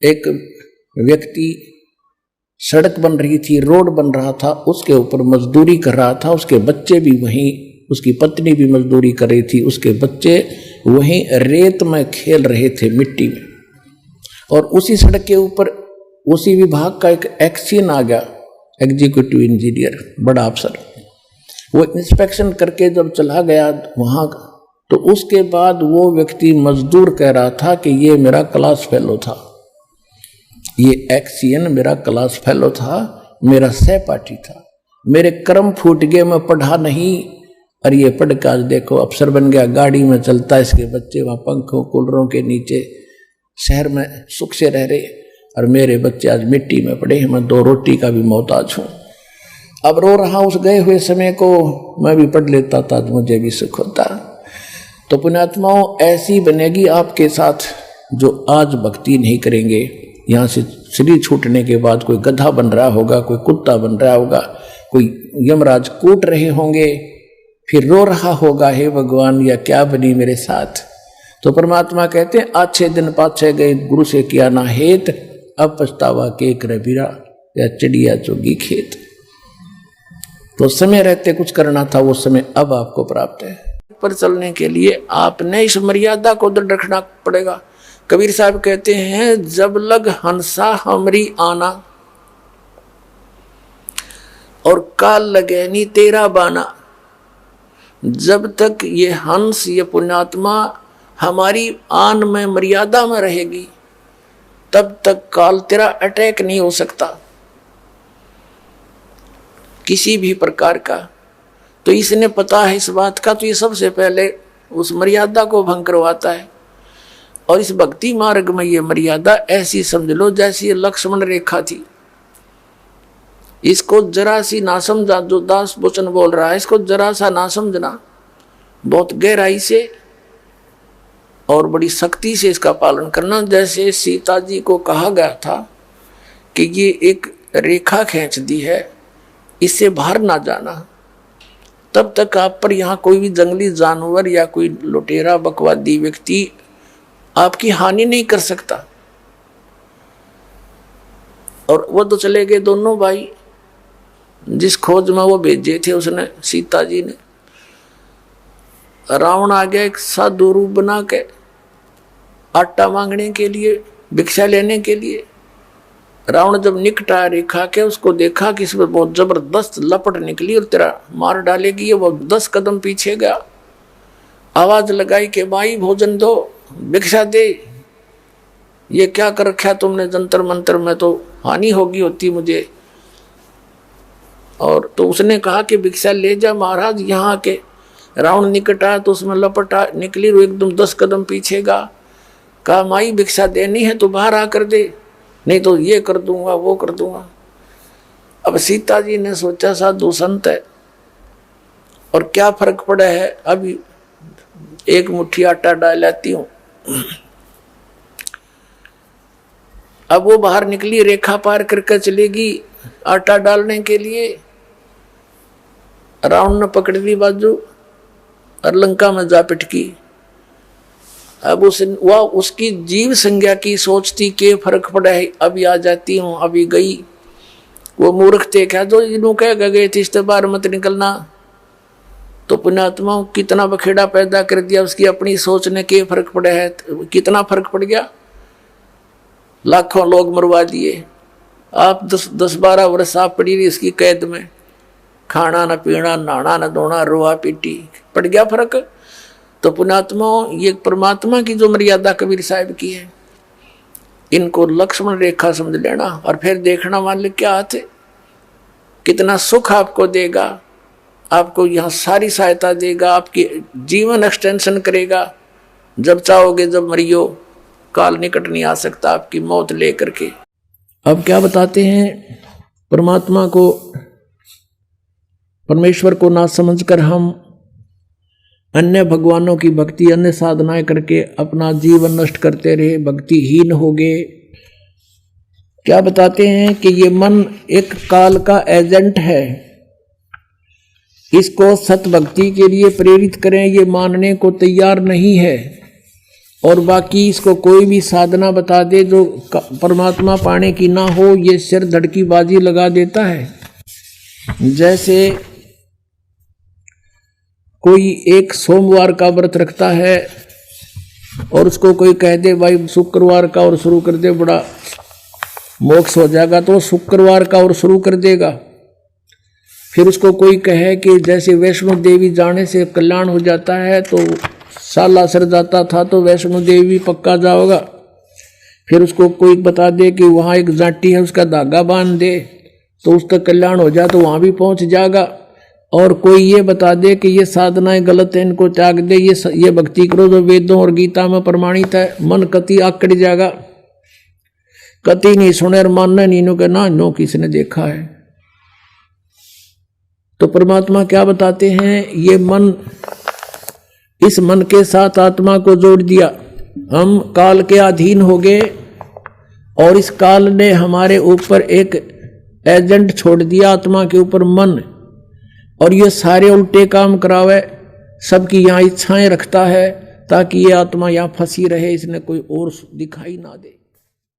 एक व्यक्ति सड़क बन रही थी, रोड बन रहा था, उसके ऊपर मजदूरी कर रहा था, उसके बच्चे भी वहीं, उसकी पत्नी भी मजदूरी कर रही थी, उसके बच्चे वहीं रेत में खेल रहे थे, मिट्टी में। और उसी सड़क के ऊपर उसी विभाग का एक एक्सीन आ गया, एग्जीक्यूटिव इंजीनियर, बड़ा अफसर। वो इंस्पेक्शन करके जब चला गया वहाँ, तो उसके बाद वो व्यक्ति मजदूर कह रहा था कि ये मेरा क्लास फेलो था, ये एक्सीन मेरा क्लास फेलो था, मेरा सहपाठी था, मेरे कर्म फूट गए, मैं पढ़ा नहीं, और ये पढ़ के आज देखो अफसर बन गया, गाड़ी में चलता, इसके बच्चे वहाँ पंखों कूलरों के नीचे शहर में सुख से रह रहे, और मेरे बच्चे आज मिट्टी में पड़े हैं, मैं 2 रोटी का भी मोहताज हूँ। अब रो रहा उस गए हुए समय को, मैं भी पढ़ लेता था तो मुझे भी सुख होता। तो पुण्यात्माओं, ऐसी बनेगी आपके साथ जो आज भक्ति नहीं करेंगे। यहाँ से शरीर छूटने के बाद कोई गधा बन रहा होगा, कोई कुत्ता बन रहा होगा, कोई यमराज कूट रहे होंगे, फिर रो रहा होगा, हे भगवान या क्या बनी मेरे साथ। तो परमात्मा कहते हैं, अच्छे दिन पाछे गए, गुरु से किया ना हेत, अब पछतावा के कर बिरा, या चिड़िया चुगी खेत। तो समय रहते कुछ करना था, वो समय अब आपको प्राप्त है। पर चलने के लिए आपने इस मर्यादा को दृढ़ रखना पड़ेगा। कबीर साहब कहते हैं, जब लग हंसा हमरी आना, और काल लगे नी तेरा बाना। जब तक ये हंस, ये पुण्यात्मा हमारी आन में, मर्यादा में रहेगी, तब तक काल तेरा अटैक नहीं हो सकता किसी भी प्रकार का। तो इसने पता है इस बात का, तो ये सबसे पहले उस मर्यादा को भंग करवाता है। और इस भक्ति मार्ग में ये मर्यादा ऐसी समझ लो जैसी लक्ष्मण रेखा थी। इसको जरा सी ना समझा, जो दास वचन बोल रहा है, इसको जरा सा ना समझना, बहुत गहराई से और बड़ी सख्ती से इसका पालन करना। जैसे सीता जी को कहा गया था कि ये एक रेखा खींच दी है, इससे बाहर ना जाना, तब तक आप पर यहाँ कोई भी जंगली जानवर या कोई लुटेरा बकवादी व्यक्ति आपकी हानि नहीं कर सकता। और वो तो चले गए दोनों भाई, जिस खोज में वो भेजे थे उसने, सीता जी ने। रावण आ गया एक साधु रूप बना के, आटा मांगने के लिए, भिक्षा लेने के लिए। रावण जब निकट आया रेखा के, उसको देखा कि इसमें बहुत जबरदस्त लपट निकली और तेरा मार डालेगी। वो 10 कदम पीछे गया, आवाज लगाई कि भाई भोजन दो, भिक्षा दे, ये क्या कर रखा तुमने जंतर मंतर में, तो हानि होगी होती मुझे। और तो उसने कहा कि भिक्षा ले जा महाराज। यहाँ के रावण निकट आया तो उसमें लपटा निकली, वो एकदम 10 कदम पीछे गया। कहा माई भिक्षा देनी है तो बाहर आकर दे, नहीं तो ये कर दूंगा वो कर दूंगा। अब सीता जी ने सोचा साधु संत है और क्या फर्क पड़ा है, अभी एक मुट्ठी आटा डाल लाती हूं। अब वो बाहर निकली, रेखा पार करके चलेगी आटा डालने के लिए। रावण ने पकड़ ली बाजू और लंका में जा पिटकी। अब वह उसकी जीव संज्ञा की सोचती के फर्क पड़ा है, अभी आ जाती हूँ, अभी गई। वो मूर्ख थे क्या जो इन्हों कह गए थे इस बार मत निकलना। तो पुण्यात्मा कितना बखेड़ा पैदा कर दिया उसकी अपनी सोच ने, के फर्क पड़ा है, कितना फर्क पड़ गया। लाखों लोग मरवा दिए। आप 10-12 वर्ष आप पड़ी रही इसकी कैद में, खाना न पीना, नहाना न धोना, रोआ पीटी, पड़ गया फर्क। तो पुण्यात्मा ये परमात्मा की जो मर्यादा कबीर साहब की है, इनको लक्ष्मण रेखा समझ लेना। और फिर देखना मालिक क्या हाथ है, कितना सुख आपको देगा, आपको यहाँ सारी सहायता देगा, आपकी जीवन एक्सटेंशन करेगा। जब चाहोगे जब मरियो, काल निकट नहीं आ सकता आपकी मौत लेकर के। अब क्या बताते हैं, परमात्मा को, परमेश्वर को ना समझकर हम अन्य भगवानों की भक्ति, अन्य साधनाएं करके अपना जीवन नष्ट करते रहे, भक्तिहीन हो गए। क्या बताते हैं कि ये मन एक काल का एजेंट है, इसको सत भक्ति के लिए प्रेरित करें ये मानने को तैयार नहीं है। और बाकी इसको कोई भी साधना बता दे जो परमात्मा पाने की ना हो, ये सिर धड़की बाजी लगा देता है। जैसे कोई एक सोमवार का व्रत रखता है और उसको कोई कह दे भाई शुक्रवार का और शुरू कर दे, बड़ा मोक्ष हो जाएगा, तो शुक्रवार का और शुरू कर देगा। फिर उसको कोई कहे कि जैसे वैष्णो देवी जाने से कल्याण हो जाता है, तो साला सर जाता था तो वैष्णो देवी पक्का जाओगा। फिर उसको कोई बता दे कि वहाँ एक जाटी है, उसका धागा बांध दे तो उसका कल्याण हो जाए, तो वहाँ भी पहुँच जाएगा। और कोई ये बता दे कि ये साधनाएं गलत है, इनको त्याग दे, ये भक्ति करो जो वेदों और गीता में प्रमाणित है, मन कति आकड़ जाएगा, कति नहीं सुने और मानना नहीं, नो के ना नो किसने देखा है। तो परमात्मा क्या बताते हैं, ये मन, इस मन के साथ आत्मा को जोड़ दिया, हम काल के अधीन हो गए और इस काल ने हमारे ऊपर एक एजेंट छोड़ दिया, आत्मा के ऊपर मन, और ये सारे उल्टे काम करावे, सबकी यहाँ इच्छाएं रखता है ताकि ये आत्मा यहाँ फंसी रहे, इसने कोई और दिखाई ना दे।